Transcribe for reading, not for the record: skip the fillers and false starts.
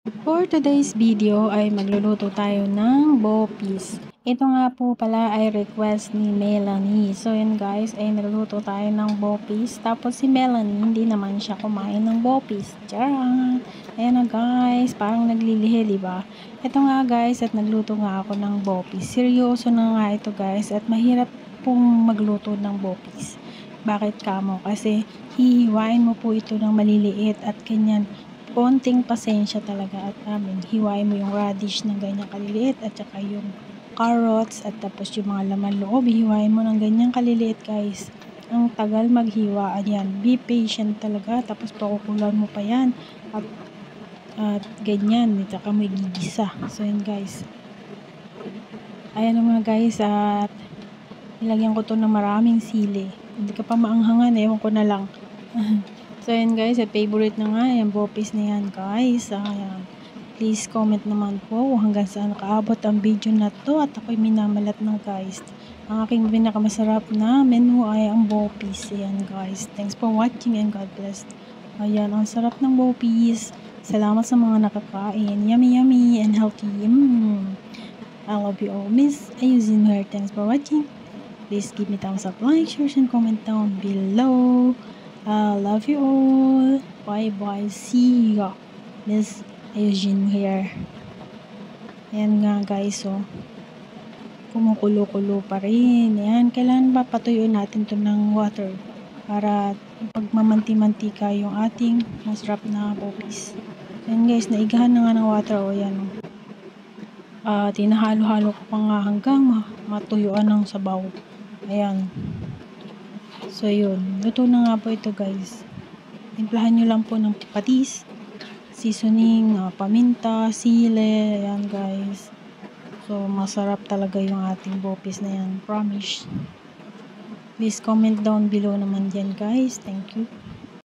For today's video ay magluluto tayo ng bopis. Ito nga po pala ay request ni Melanie. So yun guys, ay magluluto tayo ng bopis. Tapos si Melanie, hindi naman siya kumain ng bopis. Tcharan! Ayan na guys, parang naglilihi, diba? Ito nga guys, at nagluto nga ako ng bopis. Seryoso na nga ito guys, at mahirap pong magluto ng bopis. Bakit kamo? Kasi hihiwain mo po ito ng maliliit at ganyan. Konting pasensya talaga at hiwain mo yung radish ng ganyan kaliliit at saka yung carrots at tapos yung mga laman loob, hiwain mo ng ganyan kaliliit guys. Ang tagal maghiwa, yan. Be patient talaga, tapos pakukulan mo pa yan at ganyan, at saka may gigisa. So yun guys. Ayan mga guys, at nilagyan ko to ng maraming sili. Hindi ka pa maanghangan, ewan ko na lang. So ayan guys, at favorite na nga yung bopis na yan guys. Ayan. Please comment naman po hanggang saan nakaabot ang video na to, at ako'y minamalat na guys. Ang aking pinakamasarap na menu ay ang bopis. Ayan guys. Thanks for watching and God bless. Ayan, ang sarap ng bopis. Salamat sa mga nakakain. Yummy yummy and healthy. I love you all. Miss Ayusin here. Thanks for watching. Please give me thumbs up, like, share, and comment down below. Love you all. Bye bye. See ya. Miss Eugene here. Ayan nga guys, oh. Kumukulo-kulo pa rin. Ayan, kailangan ba patuyuin natin to ng water para pagmamanti-mantika yung ating masarap na bopis. Ayan guys, naigahan na nga ng water, oh. Ayan, oh. Tinahalo-halo ko pa nga hanggang matuyuan ng sabaw. Ayan. So yun, luto na nga po ito guys. Timplahan nyo lang po ng patis, seasoning, paminta, sili, ayan guys. So masarap talaga yung ating bopis na yan, promise. Please comment down below naman dyan guys. Thank you.